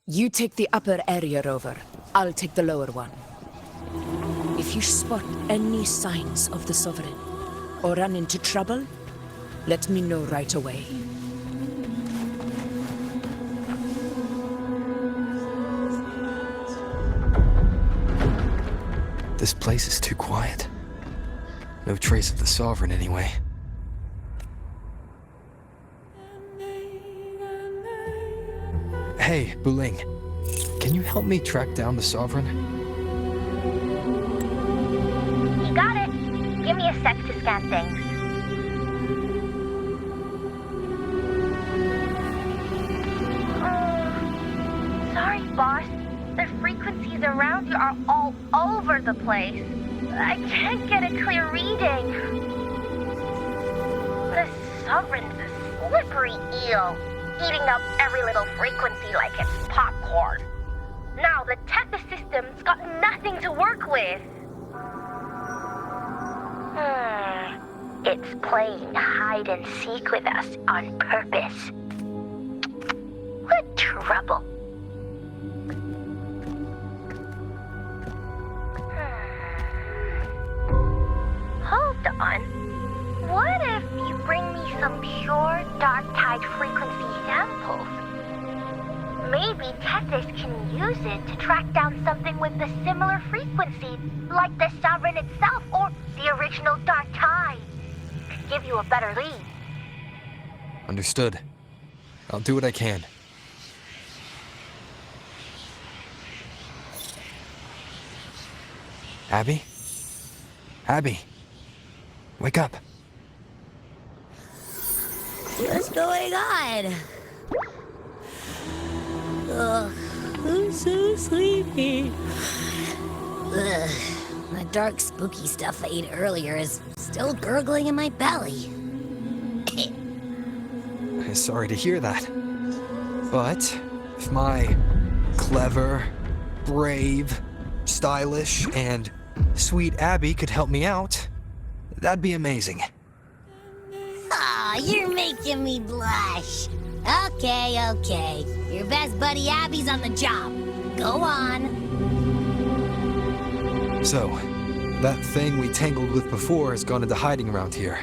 You take the upper area, Rover. I'll take the lower one. If you spot any signs of the Sovereign, or run into trouble, let me know right away. This place is too quiet. No trace of the Sovereign anyway. Hey, Buling. Can you help me track down the Sovereign? You got it. Give me a sec to scan things. Sorry, boss. The frequencies around you are all over the place. I can't get a clear reading. The Sovereign's a slippery eel, eating up every little frequency like it's popcorn. Now the Tethys system's got nothing to work with. It's playing hide and seek with us on purpose. What trouble. Hold on. What if you bring me some pure Darktide frequency samples? Maybe Tethys can use it to track down something with a similar frequency, like the Sovereign itself or the original Darktide. Could give you a better lead. Understood. I'll do what I can. Abby? Abby? Wake up. What's going on? Ugh, I'm so sleepy. Ugh, the dark, spooky stuff I ate earlier is still gurgling in my belly. Sorry to hear that. But if my clever, brave, stylish, and sweet Abby could help me out, that'd be amazing. Aw, you're making me blush. Okay. Your best buddy Abby's on the job. Go on. So, that thing we tangled with before has gone into hiding around here.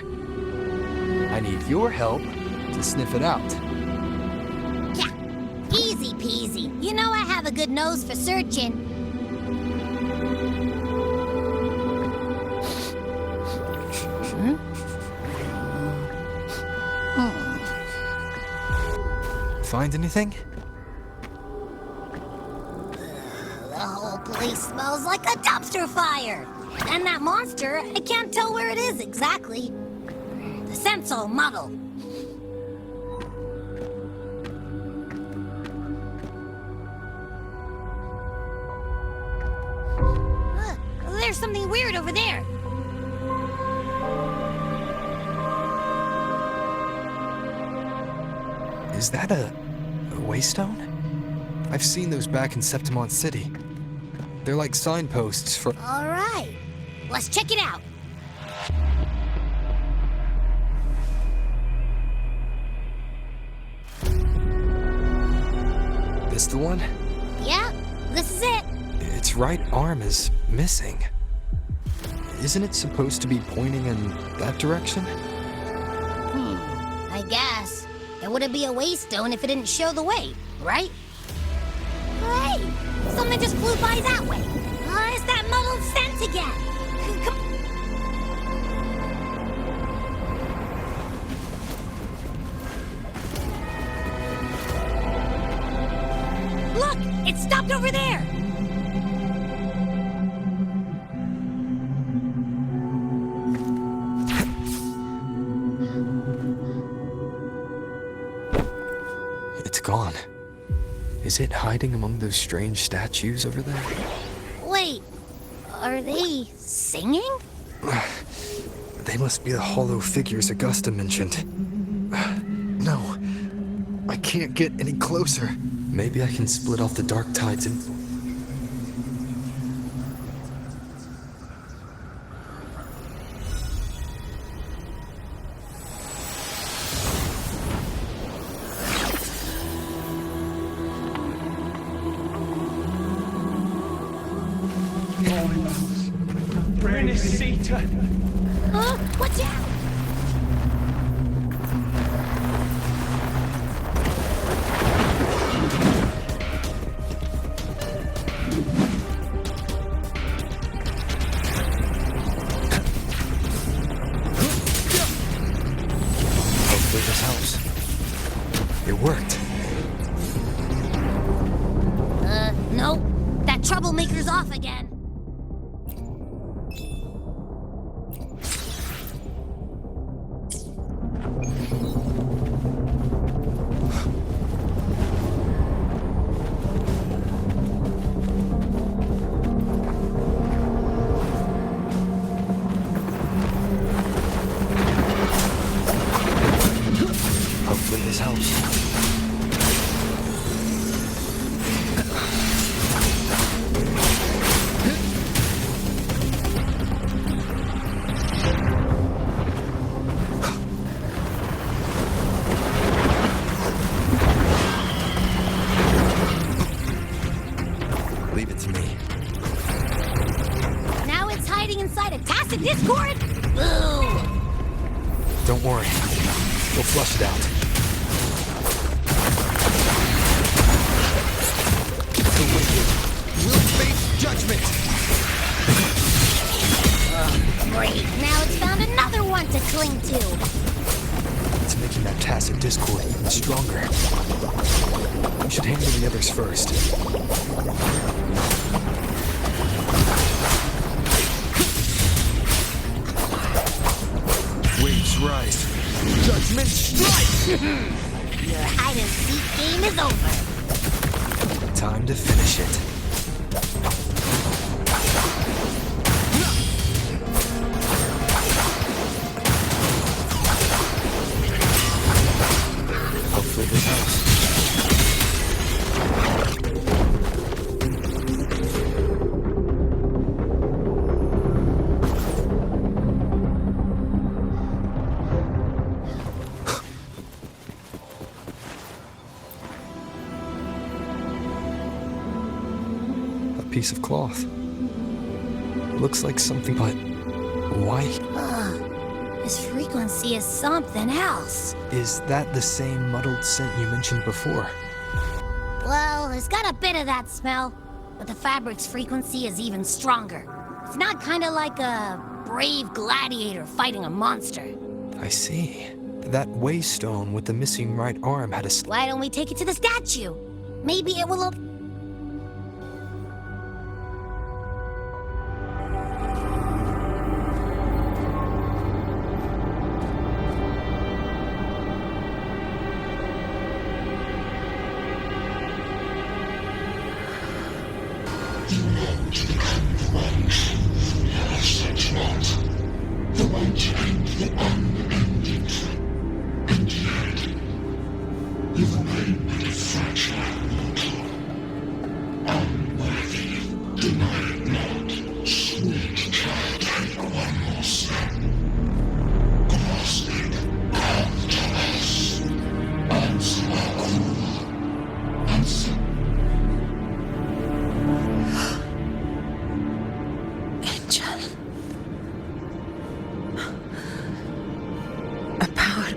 I need your help to sniff it out. Yeah, easy peasy. You know I have a good nose for searching. Find anything? The whole place smells like a dumpster fire. And that monster, I can't tell where it is exactly. The scent's all muddled. There's something weird over there. Is that a waystone? I've seen those back in Septimont City. They're like signposts for... All right, let's check it out. This the one? Yeah, this is it. Its right arm is missing. Isn't it supposed to be pointing in that direction? I guess. It wouldn't be a waystone if it didn't show the way, right? Hey, something just flew by that way. It's that muddled scent again. Look, it stopped over there. It's gone. Is it hiding among those strange statues over there? Wait, are they singing? They must be the hollow figures Augusta mentioned. No, I can't get any closer. Maybe I can split off the dark tide's influence. Renacita! Watch out! Hopefully this helps. It worked. Nope. That troublemaker's off again. Hopefully this helps. Leave it to me. Now it's hiding inside a tacit discord? Boo! Don't worry. We'll flush it out. The wicked will face judgment! Great. Now it's found another one to cling to. It's making that tacit discord even stronger. We should handle the others first. Waves rise. Judgment strike! Your hide-and-seek game is over. Time to finish it. Hopefully this helps. A piece of cloth. Looks like something, but why? This frequency is something else. Is that the same muddled scent you mentioned before? Well, it's got a bit of that smell, but the fabric's frequency is even stronger. It's not kind of like a brave gladiator fighting a monster. I see. That waystone with the missing right arm had a Why don't we take it to the statue? Maybe it will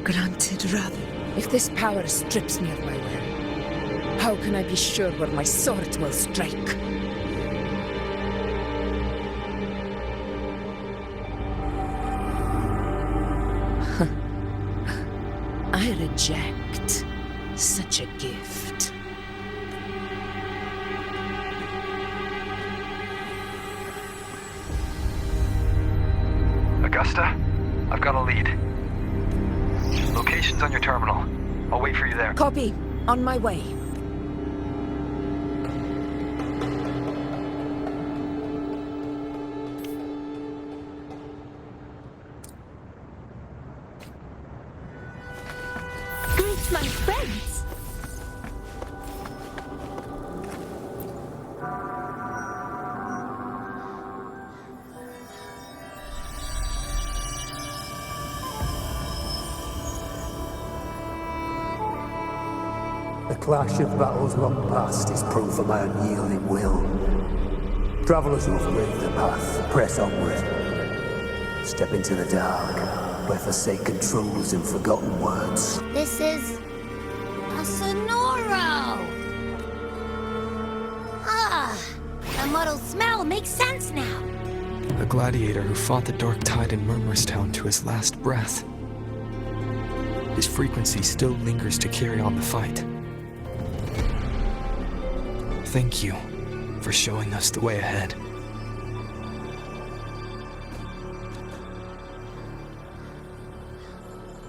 granted, rather. If this power strips me of my will, how can I be sure where my sword will strike? I reject such a gift. Augusta, I've got a lead. Location's on your terminal. I'll wait for you there. Copy. On my way. Greet my friends! The clash of battles long past is proof of my unyielding will. Travelers who have braved the path, press onward. Step into the dark, where forsaken truths and forgotten words. This is... a Sonoro! Ah, the muddled smell makes sense now. A gladiator who fought the Dark Tide in Murmurstown to his last breath. His frequency still lingers to carry on the fight. Thank you for showing us the way ahead.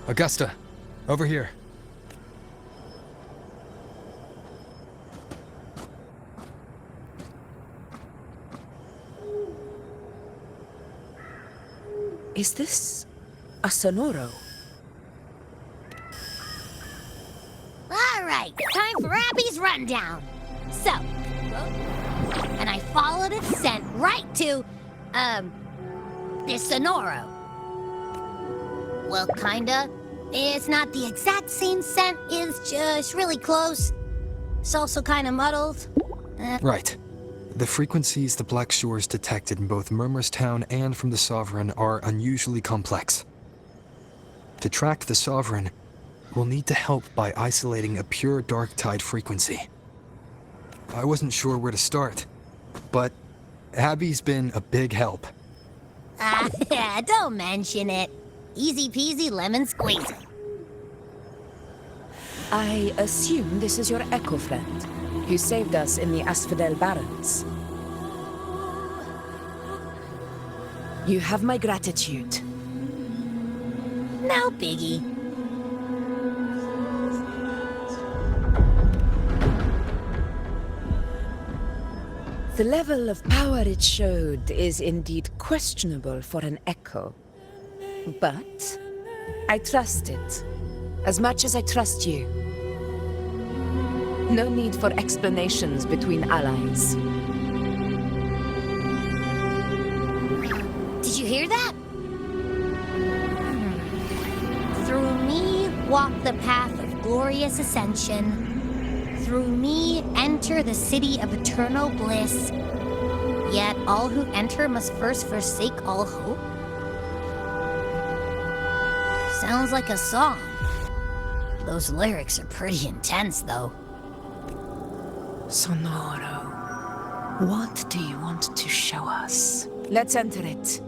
Augusta, over here. Is this a Sonoro? All right, time for Abby's rundown. So, and I followed its scent right to, this Sonoro. Well, kinda. It's not the exact same scent, it's just really close. It's also kinda muddled. Right. The frequencies the Black Shores detected in both Murmurstown and from the Sovereign are unusually complex. To track the Sovereign, we'll need to help by isolating a pure Dark Tide frequency. I wasn't sure where to start, but Abby's been a big help. Don't mention it. Easy peasy lemon squeezy. I assume this is your Echo friend, who saved us in the Asphodel Barrens. You have my gratitude. No biggie. The level of power it showed is indeed questionable for an Echo. But I trust it, as much as I trust you. No need for explanations between allies. Did you hear that? Through me walk the path of glorious ascension. Through me enter the city of eternal bliss. Yet all who enter must first forsake all hope. Sounds like a song. Those lyrics are pretty intense, though. Sonoro, what do you want to show us? Let's enter it.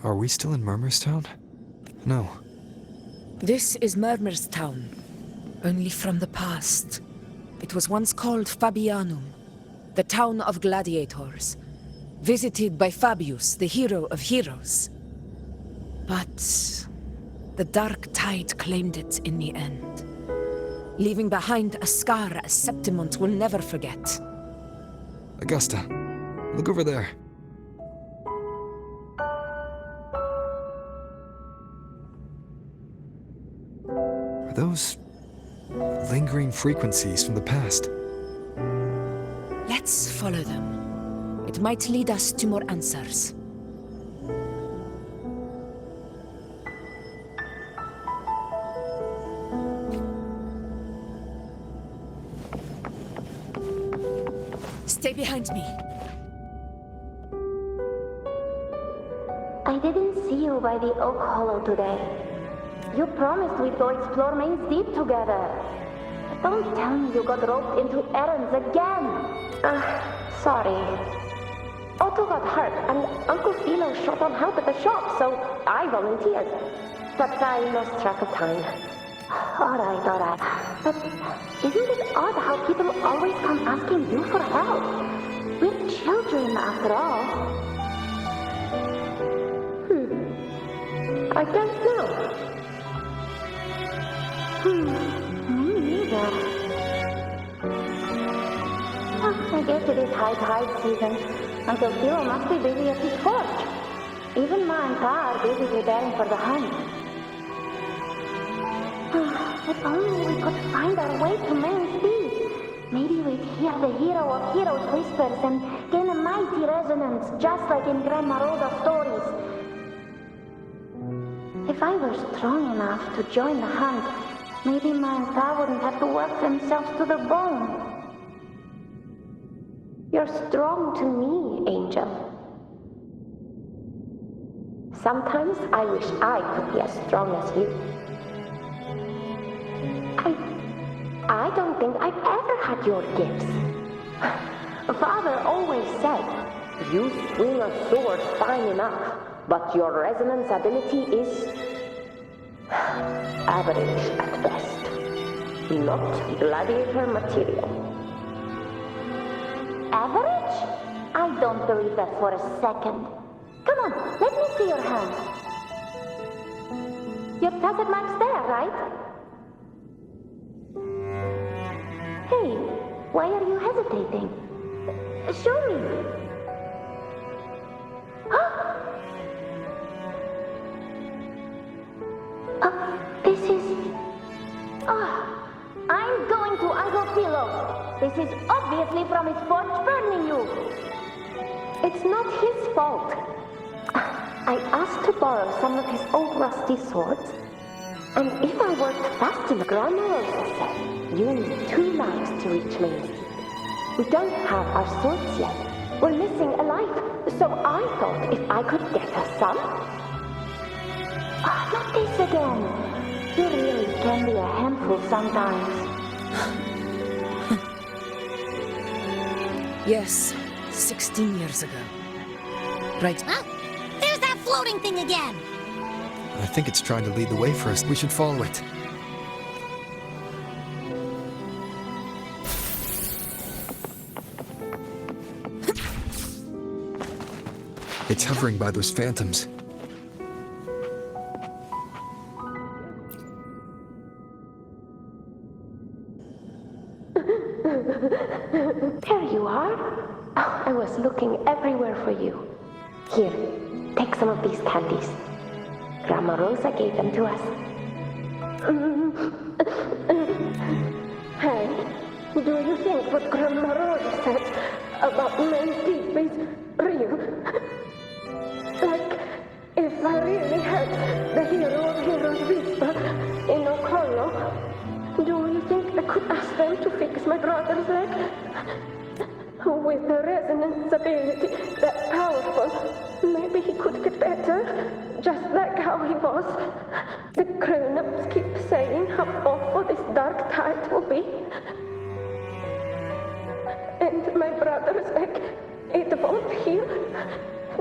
Are we still in Murmurstown? No. This is Murmurstown, only from the past. It was once called Fabianum, the town of gladiators, visited by Fabius, the hero of heroes. But the Dark Tide claimed it in the end, leaving behind a scar Septimont will never forget. Augusta, look over there. Are those lingering frequencies from the past? Let's follow them. It might lead us to more answers. Stay behind me. I didn't see you by the Oak Hollow today. You promised we'd go explore Main's Deep together. Don't tell me you got roped into errands again. Sorry. Otto got hurt, and Uncle Philo short on help at the shop, so I volunteered. But I lost track of time. Alright. But isn't it odd how people always come asking you for help? We're children, after all. I don't know. Me neither. I guess it is high tide season. Uncle Philo must be busy at his forge. Even Ma and Pa are busy preparing for the hunt. If only we could find our way to Main Street. Maybe we'd hear the hero of heroes whispers and gain a mighty resonance, just like in Grandma Rosa's stories. If I were strong enough to join the hunt, maybe my and Pa wouldn't have to work themselves to the bone. You're strong to me, Angel. Sometimes I wish I could be as strong as you. I don't think I've ever had your gifts. Father always said, you swing a sword fine enough, but your resonance ability is average at best. Not gladiator material. Average? I don't believe that for a second. Come on, let me see your hand. Your tacit mark's there, right? Hey, why are you hesitating? Show me. This is... I'm going to Uncle Philo. This is obviously from his forge burning you. It's not his fault. I asked to borrow some of his old rusty swords, and if I worked fast enough, Grandma Rosa said, you need 2 lives to reach Main Street. We don't have our swords yet. We're missing a life, so I thought if I could get us some... not this again. You really can be a handful sometimes. Yes, 16 years ago. Right. Huh? There's that floating thing again! I think it's trying to lead the way for us. We should follow it. It's hovering by those phantoms. There you are. Oh, I was looking everywhere for you. Here, take some of these candies. Grandma Rosa gave them to us. Hey, do you think what Grandma Rosa said about Main Street is real? Like, if I really had the hero of heroes whisper in O'Connell, do you think I could ask them to fix my brother's leg? With the resonance ability that powerful, maybe he could get better, just like how he was. The grown-ups keep saying how awful this dark tide will be. And my brother's leg, it won't heal.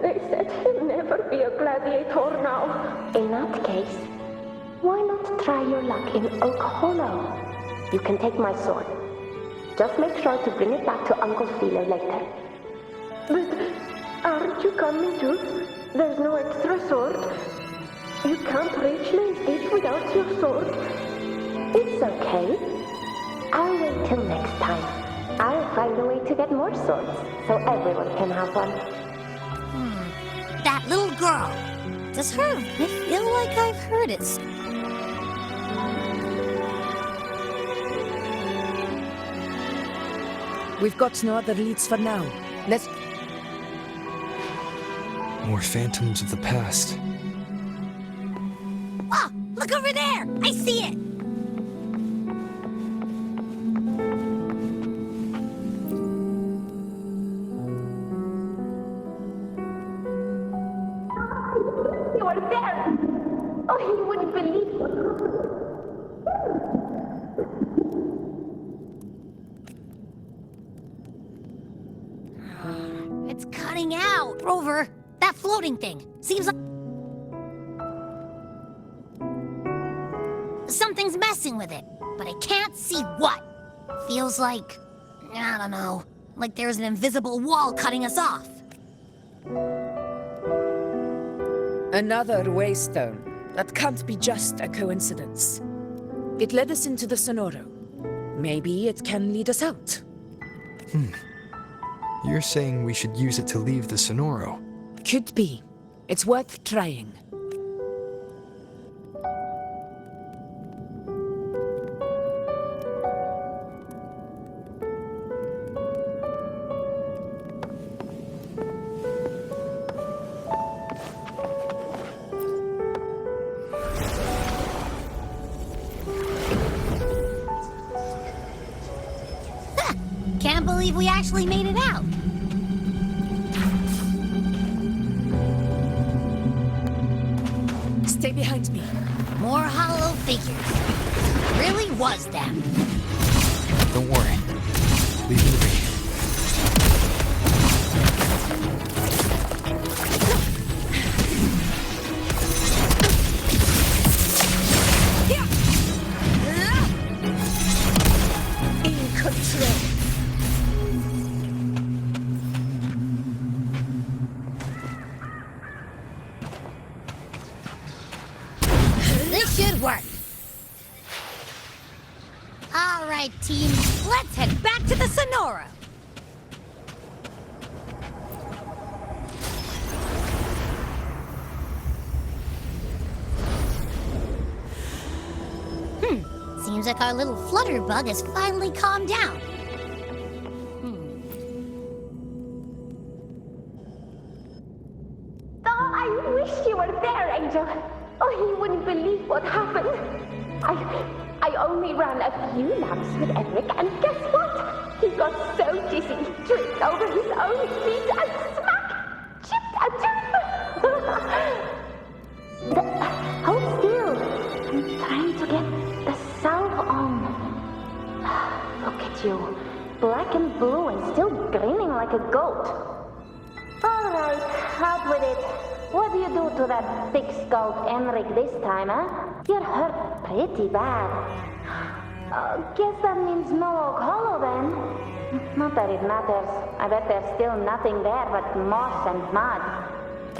They said he'll never be a gladiator now. In that case, why not try your luck in Oak Hollow? You can take my sword. Just make sure to bring it back to Uncle Philo later. But aren't you coming too? There's no extra sword. You can't reach Main Street without your sword. It's okay. I'll wait till next time. I'll find a way to get more swords, so everyone can have one. That little girl. Does her... I feel like I've heard it. We've got no other leads for now. Let's... More phantoms of the past. Oh, look over there! I see it! You are there! Oh, he wouldn't believe it. It's cutting out. Rover, that floating thing. Seems like... something's messing with it, but I can't see what. Feels like... I don't know. Like there's an invisible wall cutting us off. Another waystone. That can't be just a coincidence. It led us into the Sonoro. Maybe it can lead us out. You're saying we should use it to leave the Sonoro? Could be. It's worth trying. believe we actually made it out. Stay behind me. More hollow figures. Really was them. Don't worry. Leave me to be. In control. This should work. All right, team. Let's head back to the Sonora. Seems like our little flutterbug has finally calmed down. Oh, I wish you were there, Angel. Oh, you wouldn't believe what happened. I only ran a few laps with Eric, and guess what? He got so dizzy, he tripped over his own feet and smack! Chipped a tooth! Hold still. I'm trying to get the salve on. Look at you. Black and blue and still grinning like a goat. All right, out with it. What do you do to that thick-skulled Enric this time, huh? You're hurt pretty bad. Guess that means no Oak Hollow then. Not that it matters. I bet there's still nothing there but moss and mud.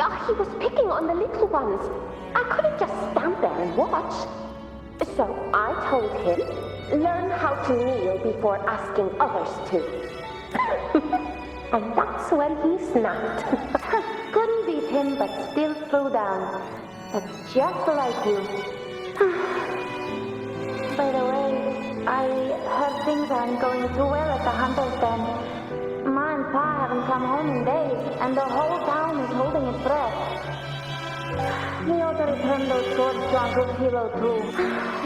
Oh, he was picking on the little ones. I couldn't just stand there and watch. So I told him, learn how to kneel before asking others to. And that's when he snapped. Couldn't beat him, but still threw down. That's just like you. By the way, I heard things aren't going too well at the Hunter's Den. Ma and Pa haven't come home in days, and the whole town is holding its breath. We ought to return those swords to Uncle Hero too.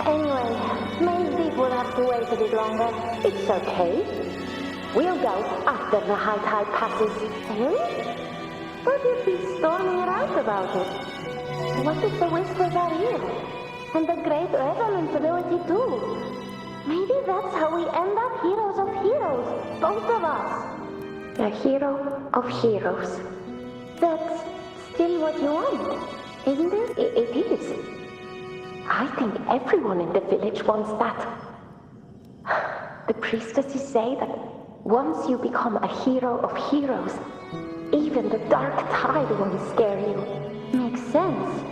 Anyway, Main Deep will have to wait a bit longer. It's okay. We'll go after the high tide passes. Eh? But you'd be storming around about it. What if the whispers are here? And the great resonance ability too? Maybe that's how we end up heroes of heroes, both of us. A hero of heroes. That's still what you want, isn't it? It is. I think everyone in the village wants that. The priestesses say that once you become a hero of heroes, even the dark tide won't scare you. Makes sense.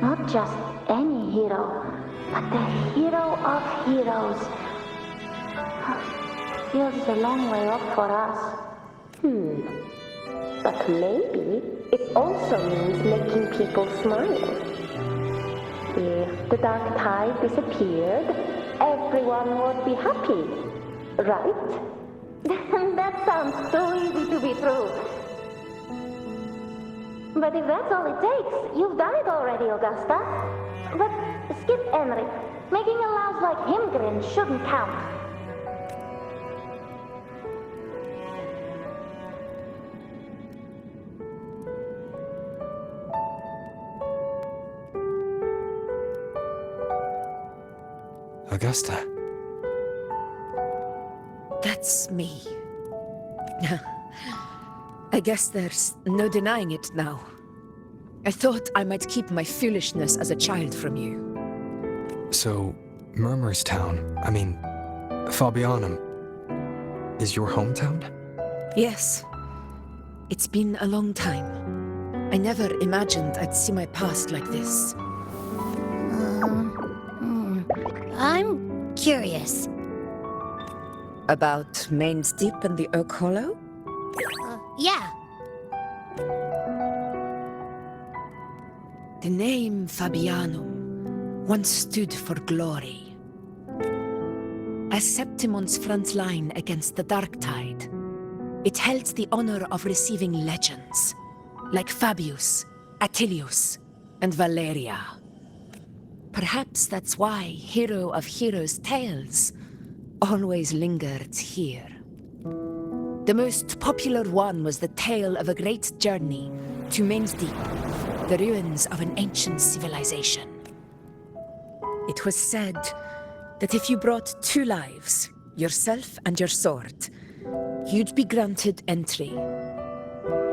Not just any hero, but the hero of heroes. Feels a long way off for us. But maybe it also means making people smile. If the dark tide disappeared, everyone would be happy, right? That sounds too easy to be true. But if that's all it takes, you've done it already, Augusta. But skip Enric. Making a louse like him grin shouldn't count. Augusta. That's me. I guess there's no denying it now. I thought I might keep my foolishness as a child from you. So, Murmur's Town, Fabianum, is your hometown? Yes. It's been a long time. I never imagined I'd see my past like this. I'm curious. About Main's Deep and the Oak Hollow? Yeah. The name Fabianum once stood for glory. As Septimon's front line against the Dark Tide, it held the honor of receiving legends, like Fabius, Attilius, and Valeria. Perhaps that's why Hero of Heroes' tales always lingered here. The most popular one was the tale of a great journey to Main's Deep, the ruins of an ancient civilization. It was said that if you brought 2 lives, yourself and your sword, you'd be granted entry.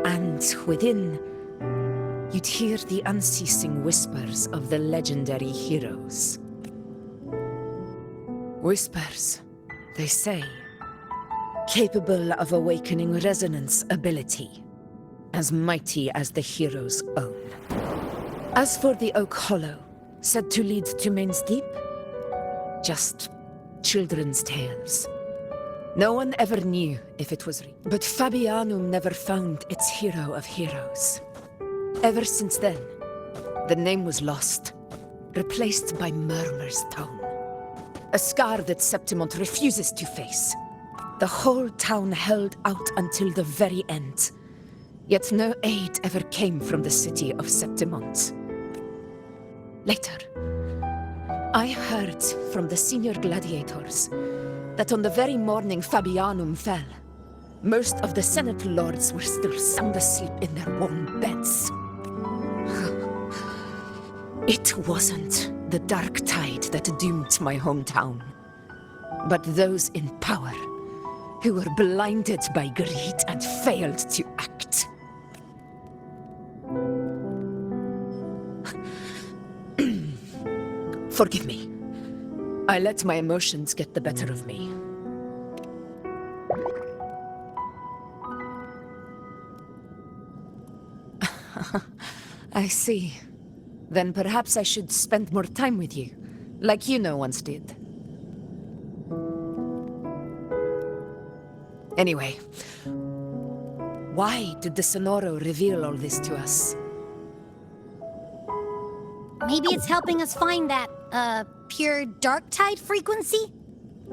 And within, you'd hear the unceasing whispers of the legendary heroes. Whispers, they say, capable of awakening resonance ability, as mighty as the hero's own. As for the Oak Hollow, said to lead to Main's Deep, just children's tales. No one ever knew if it was real. But Fabianum never found its hero of heroes. Ever since then, the name was lost, replaced by Murmur's Town. A scar that Septimont refuses to face. The whole town held out until the very end. Yet no aid ever came from the city of Septimont. Later, I heard from the senior gladiators that on the very morning Fabianum fell, most of the Senate lords were still sound asleep in their warm beds. It wasn't the dark tide that doomed my hometown, but those in power who were blinded by greed and failed to act. Forgive me. I let my emotions get the better of me. I see. Then perhaps I should spend more time with you, like Yuno once did. Anyway, why did the Sonoro reveal all this to us? Maybe it's helping us find that, pure dark tide frequency?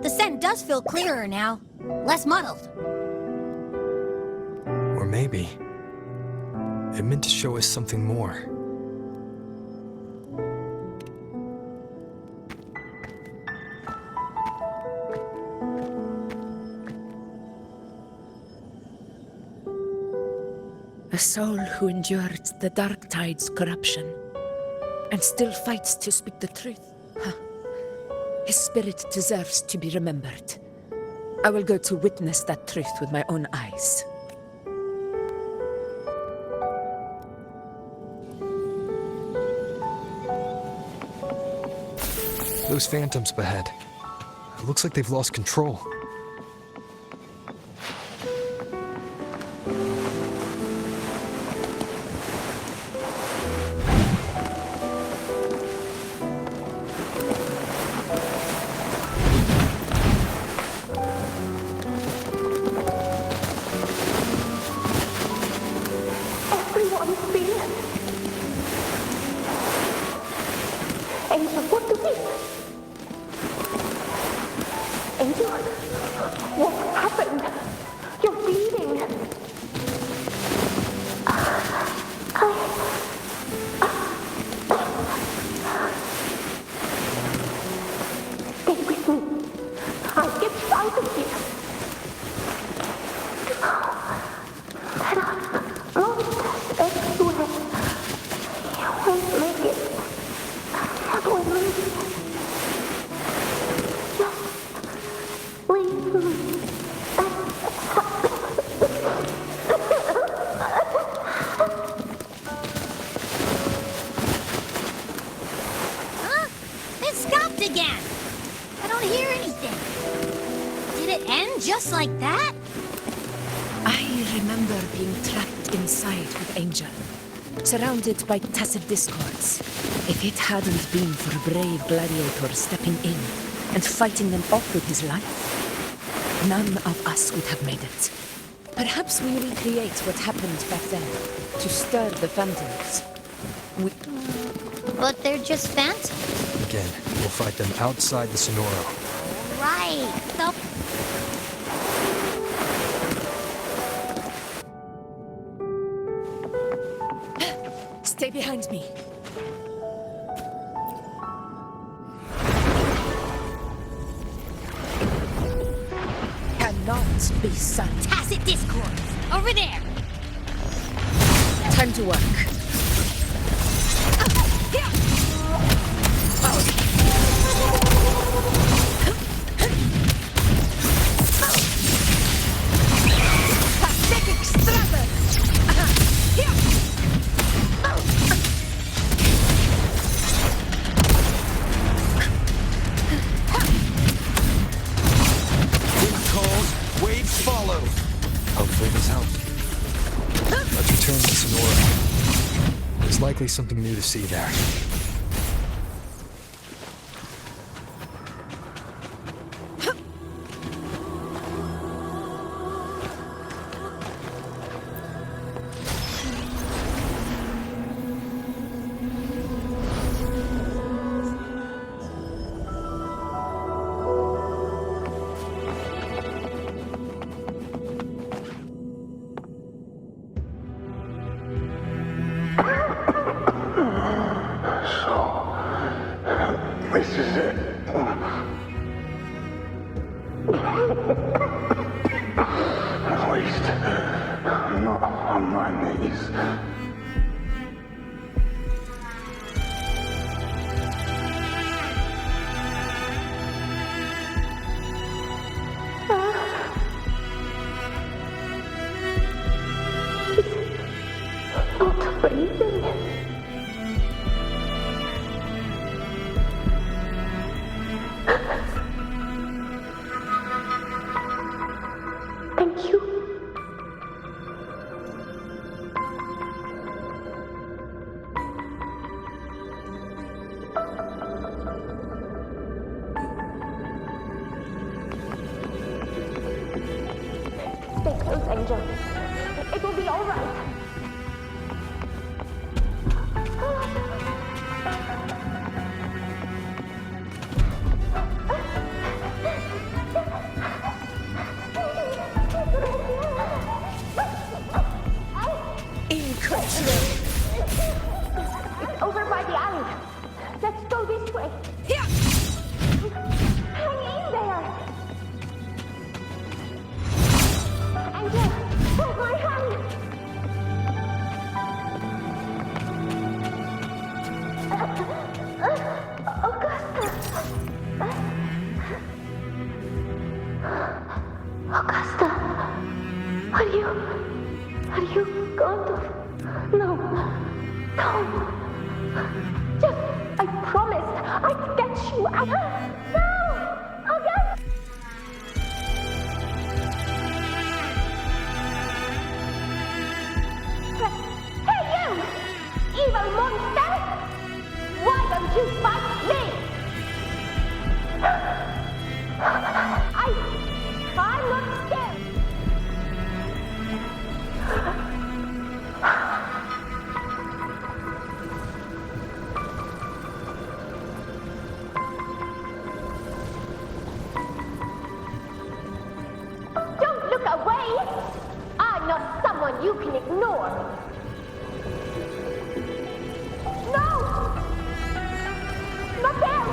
The scent does feel clearer now, less muddled. Or maybe it meant to show us something more. A soul who endured the dark tide's corruption and still fights to speak the truth. Huh. His spirit deserves to be remembered. I will go to witness that truth with my own eyes. Those phantoms ahead. It looks like they've lost control. Everyone's fear. Angel, what do we? Angel, what happened? You're bleeding. Stay with me. I'll get you out of here. There are monsters everywhere. You won't make it. Not with me. Just leave me. Huh? It stopped again! I don't hear anything. Did it end just like that? I remember being trapped inside with Angel, surrounded by tacit discords. If it hadn't been for a brave gladiator stepping in and fighting them off with his life, none of us would have made it. Perhaps we recreate what happened back then, to stir the phantoms. But they're just phantoms. Again, we'll fight them outside the Sonoro. Right. Stay behind me. Cannot Gods be silent. Tacit discourse. Over there. Time to work. Pathetic struggle. Wind calls, waves follow. Hopefully this helps. Let's return to Sonora. There's likely something new to see there. This is it. At least, I'm not on my knees. Not freezing. Thank you. Stay close, Angel. It will be all right. Incredible. It's over by the alley. Let's go this way. Here. Hang in there. Angel, hold my hand. Augusta, are you going to? No, don't. Just, I promised I'd get you out. No, Augusta. Hey, you, evil monster! Why don't you fight me? I'm not scared. Don't look away. I'm not someone you can ignore. No! Not there!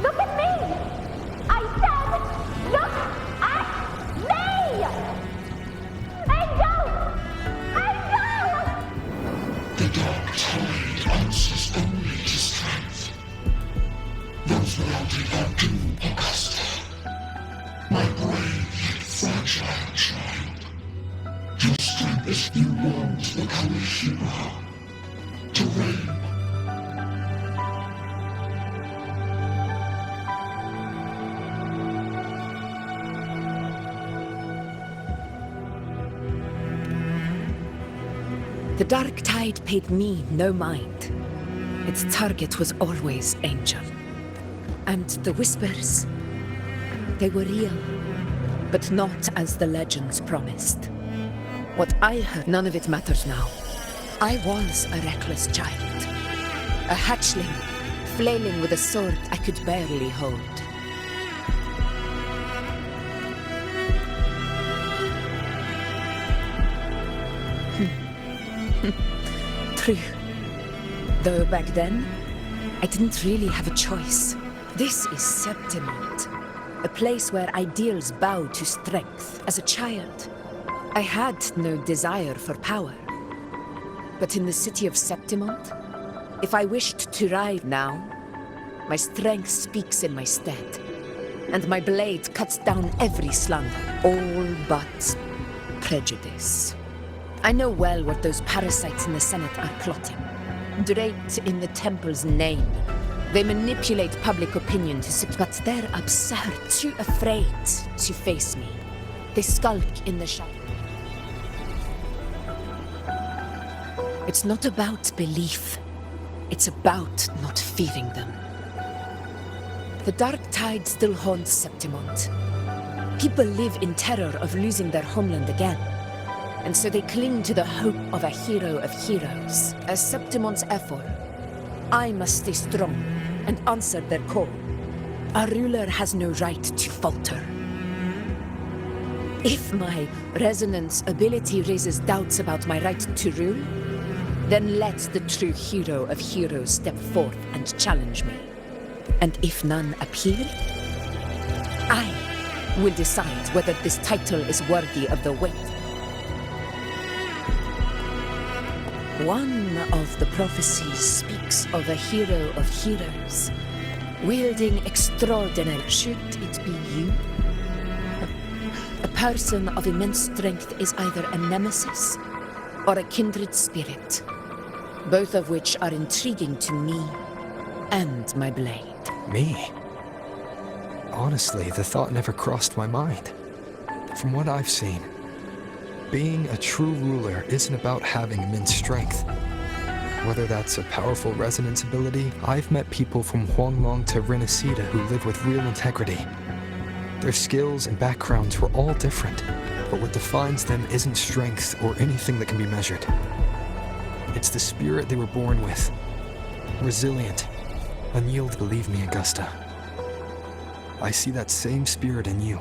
Look at me! I said, look at me! Angel! Angel! The dark tide answers only to strength. Those without it are doomed, Augusta. My brave yet fragile child. Your strength is you want to become a hero. To reign. The Dark Tide paid me no mind. Its target was always Angel. And the whispers, they were real, but not as the legends promised. What I heard, none of it matters now. I was a reckless child, a hatchling, flailing with a sword I could barely hold. True. Though back then, I didn't really have a choice. This is Septimont. A place where ideals bow to strength. As a child, I had no desire for power. But in the city of Septimont, if I wished to ride now, my strength speaks in my stead, and my blade cuts down every slander, all but prejudice. I know well what those parasites in the Senate are plotting. Draped in the temple's name, they manipulate public opinion but they're absurd, too afraid to face me. They skulk in the shadows. It's not about belief. It's about not fearing them. The dark tide still haunts Septimont. People live in terror of losing their homeland again. And so they cling to the hope of a hero of heroes. As Septimont's effort, I must stay strong and answer their call. A ruler has no right to falter. If my resonance ability raises doubts about my right to rule, then let the true hero of heroes step forth and challenge me. And if none appear, I will decide whether this title is worthy of the wait. One of the prophecies speaks of a hero of heroes, wielding extraordinary. Should it be you? A person of immense strength is either a nemesis or a kindred spirit, both of which are intriguing to me and my blade. Me? Honestly, the thought never crossed my mind. From what I've seen, being a true ruler isn't about having immense strength. Whether that's a powerful resonance ability, I've met people from Huanglong to Renacida who live with real integrity. Their skills and backgrounds were all different, but what defines them isn't strength or anything that can be measured. It's the spirit they were born with. Resilient, unyielding. Believe me, Augusta. I see that same spirit in you.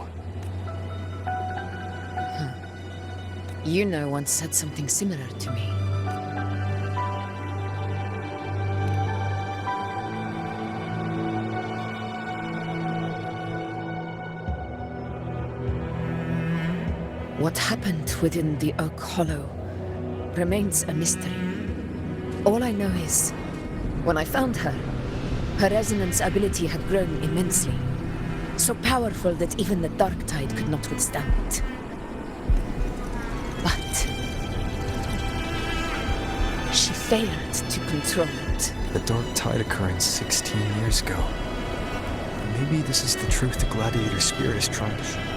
Yuna once said something similar to me. What happened within the Oak Hollow remains a mystery. All I know is, when I found her, her resonance ability had grown immensely. So powerful that even the Dark Tide could not withstand it. But she failed to control it. The Dark Tide occurrence 16 years ago. Maybe this is the truth the Gladiator spirit is trying to show.